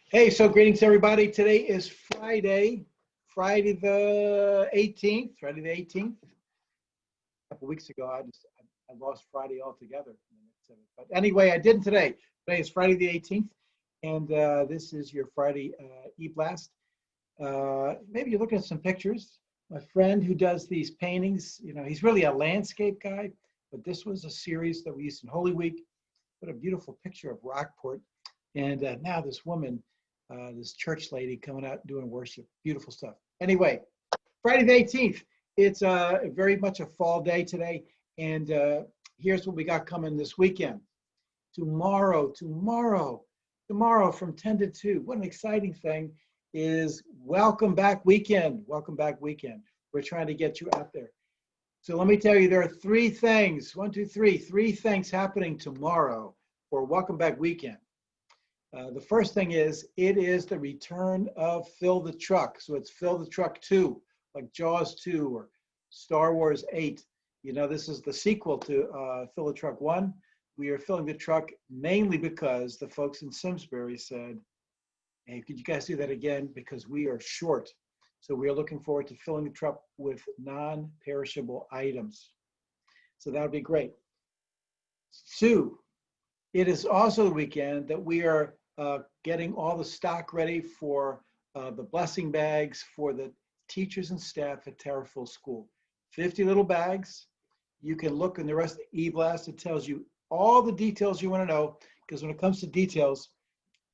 Hey, so greetings everybody. Today is Friday the 18th. Friday the 18th. A couple weeks ago, I lost Friday altogether. But anyway, I didn't today. Today is Friday the 18th, and this is your Friday eBlast. Maybe you're looking at some pictures. My friend who does these paintings, he's really a landscape guy, but this was a series that we used in Holy Week. What a beautiful picture of Rockport. And now this woman, this church lady coming out doing worship. Beautiful stuff. Anyway, Friday the 18th. It's very much a fall day today. And here's what we got coming this weekend. Tomorrow from 10 to 2. What an exciting thing is Welcome Back Weekend. Welcome Back Weekend. We're trying to get you out there. So let me tell you, there are three things, three things happening tomorrow for Welcome Back Weekend. The first thing is, it is the return of Fill the Truck. So it's Fill the Truck 2, like Jaws 2 or Star Wars 8. This is the sequel to Fill the Truck 1. We are filling the truck mainly because the folks in Simsbury said, hey, could you guys do that again? Because we are short. So we are looking forward to filling the truck with non-perishable items. So that would be great. 2, it is also the weekend that we are getting all the stock ready for the blessing bags for the teachers and staff at Terrafil School. 50 little bags. You can look in the rest of eBlast. It tells you all the details you want to know, because when it comes to details,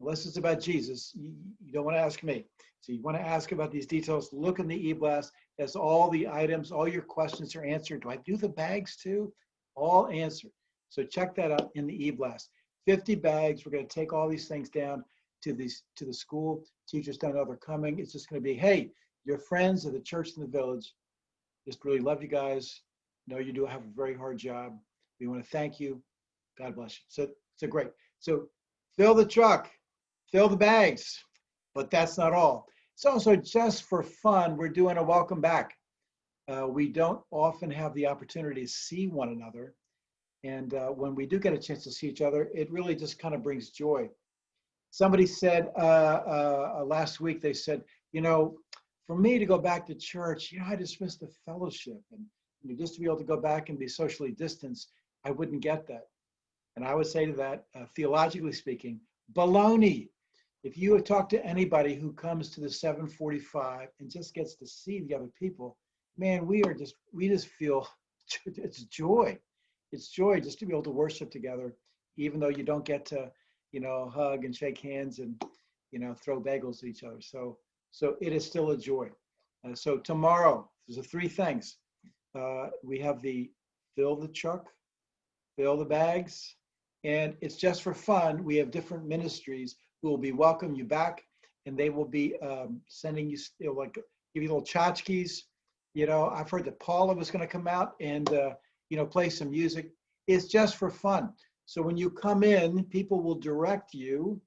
unless it's about Jesus, you don't want to ask me. So you want to ask about these details, look in the eBlast. That's all the items, all your questions are answered. Do I do the bags too? All answered. So check that out in the eBlast. 50 bags. We're going to take all these things down to the school. Teachers don't know they're coming. It's just going to be, hey, your friends of the church in the village, just really love you guys. Know you do have a very hard job. We want to thank you. God bless you. So great. So fill the truck, fill the bags, but that's not all. It's also just for fun. We're doing a welcome back. We don't often have the opportunity to see one another. And when we do get a chance to see each other, it really just kind of brings joy. Somebody said last week, they said, for me to go back to church, I just missed the fellowship. And just to be able to go back and be socially distanced, I wouldn't get that. And I would say to that, theologically speaking, baloney. If you talk to anybody who comes to the 745 and just gets to see the other people, man, we just feel it's joy. It's joy just to be able to worship together, even though you don't get to, hug and shake hands and, throw bagels at each other. So it is still a joy. So tomorrow, there's the three things. We have the fill the truck, fill the bags, and it's just for fun. We have different ministries who will be welcoming you back, and they will be sending you, give you little tchotchkes. I've heard that Paula was going to come out and, play some music. It's just for fun. So when you come in, people will direct you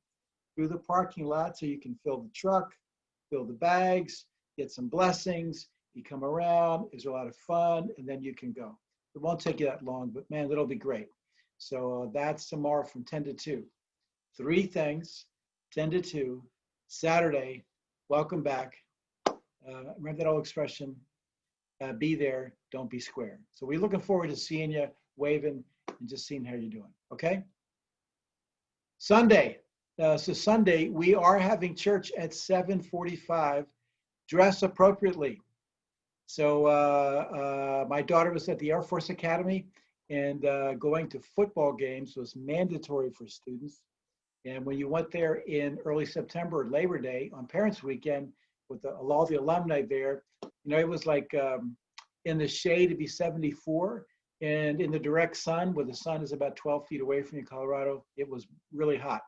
through the parking lot so you can fill the truck, fill the bags, get some blessings. You come around, it's a lot of fun, and then you can go. It won't take you that long, but man, it'll be great. So that's tomorrow from 10 to 2. Three things, 10 to 2, Saturday, welcome back. Remember that old expression, be there, don't be square. So we're looking forward to seeing you, waving, and just seeing how you're doing, okay? Sunday. So Sunday, we are having church at 7:45. Dress appropriately. So my daughter was at the Air Force Academy, and going to football games was mandatory for students. And when you went there in early September, Labor Day, on Parents' Weekend, with all the alumni there, it was like in the shade it'd be 74, and in the direct sun, where the sun is about 12 feet away from you, Colorado, it was really hot.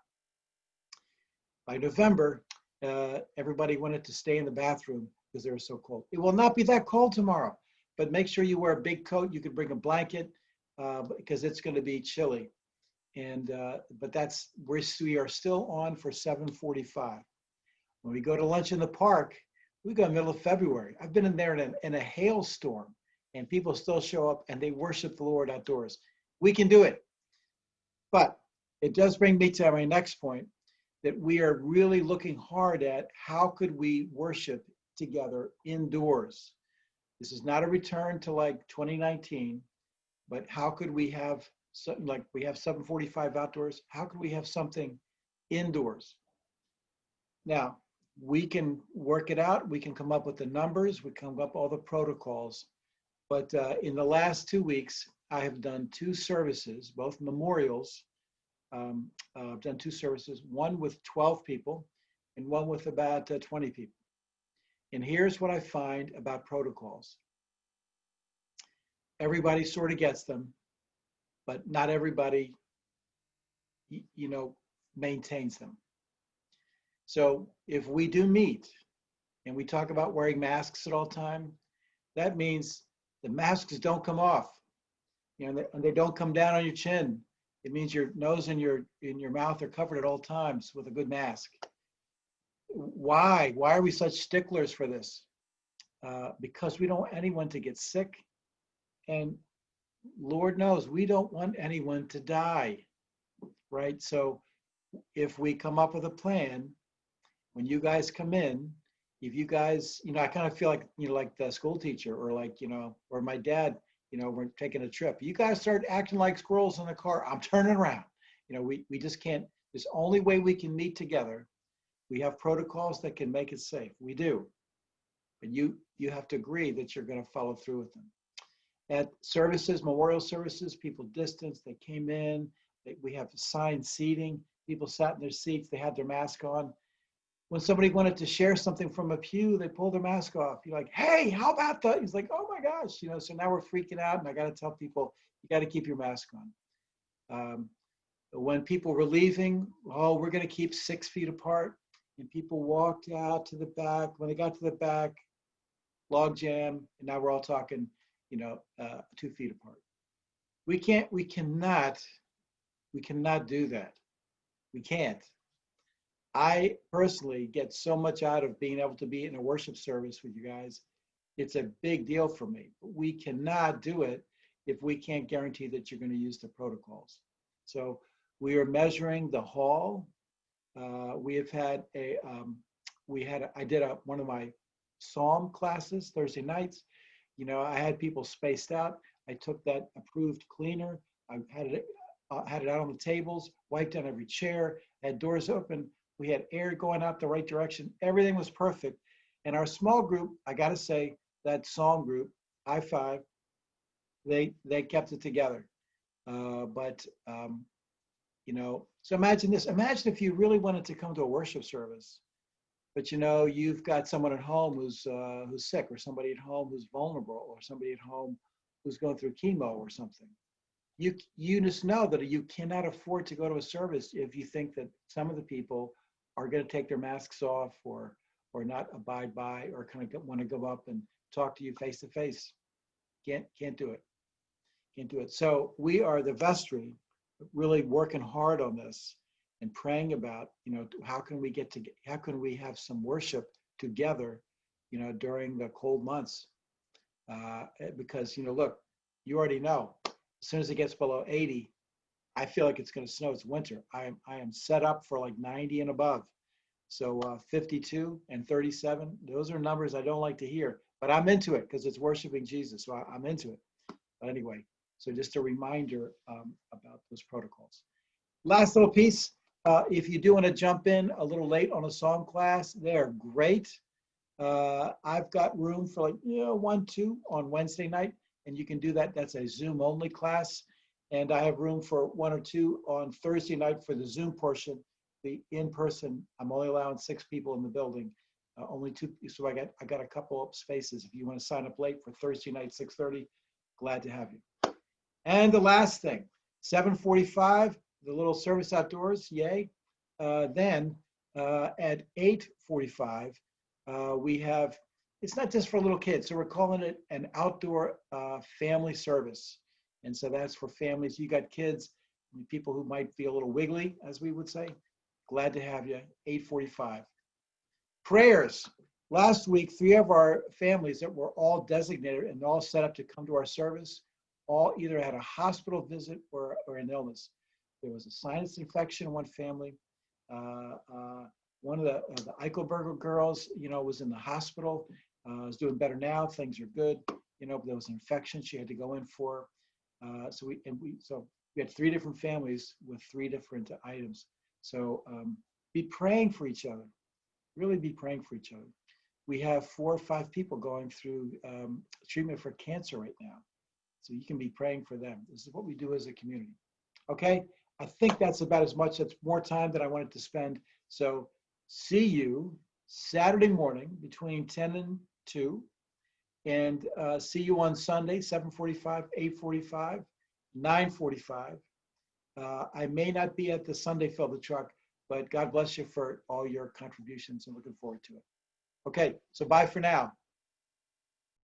By November, everybody wanted to stay in the bathroom because they were so cold. It will not be that cold tomorrow, but make sure you wear a big coat. You can bring a blanket because it's going to be chilly. And but we are still on for 7:45. When we go to lunch in the park, we go in the middle of February. I've been in there in a hailstorm, and people still show up and they worship the Lord outdoors. We can do it. But it does bring me to my next point. that we are really looking hard at how could we worship together indoors. This is not a return to like 2019, but how could we have something like we have 745 outdoors? How could we have something indoors? Now, we can work it out. We can come up with the numbers. We come up with all the protocols. But in the last 2 weeks, I have done 2 services, both memorials. I've done 2 services, one with 12 people and one with about 20 people. And here's what I find about protocols. Everybody sort of gets them, but not everybody, maintains them. So if we do meet and we talk about wearing masks at all time, that means the masks don't come off, and they don't come down on your chin. It means your nose and your mouth are covered at all times with a good mask. Why? Why are we such sticklers for this? Because we don't want anyone to get sick, and Lord knows we don't want anyone to die, right? So if we come up with a plan, when you guys come in, if you guys, I kind of feel like, like the school teacher or like, or my dad, we're taking a trip. You guys start acting like squirrels in the car, I'm turning around. We just can't, there's only way we can meet together. We have protocols that can make it safe. We do. But you have to agree that you're going to follow through with them. At services, memorial services, people distance, they came in, we have assigned seating. People sat in their seats, they had their mask on. When somebody wanted to share something from a pew, they pulled their mask off. You're like, hey, how about that? He's like, oh my gosh, so now we're freaking out, and I got to tell people, you got to keep your mask on. When people were leaving, we're going to keep 6 feet apart. And people walked out to the back. When they got to the back, log jam, and now we're all talking, 2 feet apart. We cannot do that. We can't. I personally get so much out of being able to be in a worship service with you guys. It's a big deal for me. But we cannot do it if we can't guarantee that you're going to use the protocols. So we are measuring the hall. We have had I did one of my psalm classes Thursday nights. I had people spaced out. I took that approved cleaner. I had it out on the tables, wiped down every chair, had doors open. We had air going out the right direction. Everything was perfect. And our small group, I got to say, that psalm group, I-5, they kept it together. So imagine this. Imagine if you really wanted to come to a worship service, but you've got someone at home who's sick, or somebody at home who's vulnerable, or somebody at home who's going through chemo or something. You just know that you cannot afford to go to a service if you think that some of the people are going to take their masks off or not abide by, or kind of want to go up and talk to you face to face. Can't do it. Can't do it. So we are the vestry really working hard on this and praying about, how can we have some worship together, during the cold months, because, look, you already know, as soon as it gets below 80, I feel like it's going to snow. It's winter. I am set up for like 90 and above. So 52 and 37, those are numbers I don't like to hear, but I'm into it because it's worshiping Jesus. So I'm into it. But anyway, so just a reminder about those protocols. Last little piece. If you do want to jump in a little late on a psalm class, they're great. I've got room for like 1, 2 on Wednesday night, and you can do that. That's a Zoom only class. And I have room for 1 or 2 on Thursday night for the Zoom portion. The in-person, I'm only allowing 6 people in the building, only 2. So I got a couple of spaces. If you want to sign up late for Thursday night, 6:30, glad to have you. And the last thing, 7:45, the little service outdoors, yay. Then at 8:45, we have, it's not just for little kids, so we're calling it an outdoor family service. And so that's for families. You got kids, people who might be a little wiggly, as we would say. Glad to have you, 8:45. Prayers. Last week, 3 of our families that were all designated and all set up to come to our service, all either had a hospital visit or an illness. There was a sinus infection in one family. one of the Eichelberger girls, was in the hospital, is doing better now. Things are good. But there was an infection she had to go in for. So we had 3 different families with 3 different items. So be praying for each other. Really be praying for each other. We have 4 or 5 people going through treatment for cancer right now. So you can be praying for them. This is what we do as a community. Okay? I think that's about as much. That's more time than I wanted to spend. So see you Saturday morning between 10 and 2. And see you on Sunday, 7:45, 8:45, 9:45. I may not be at the Sunday Fill the Truck, but God bless you for all your contributions and looking forward to it. Okay, so bye for now.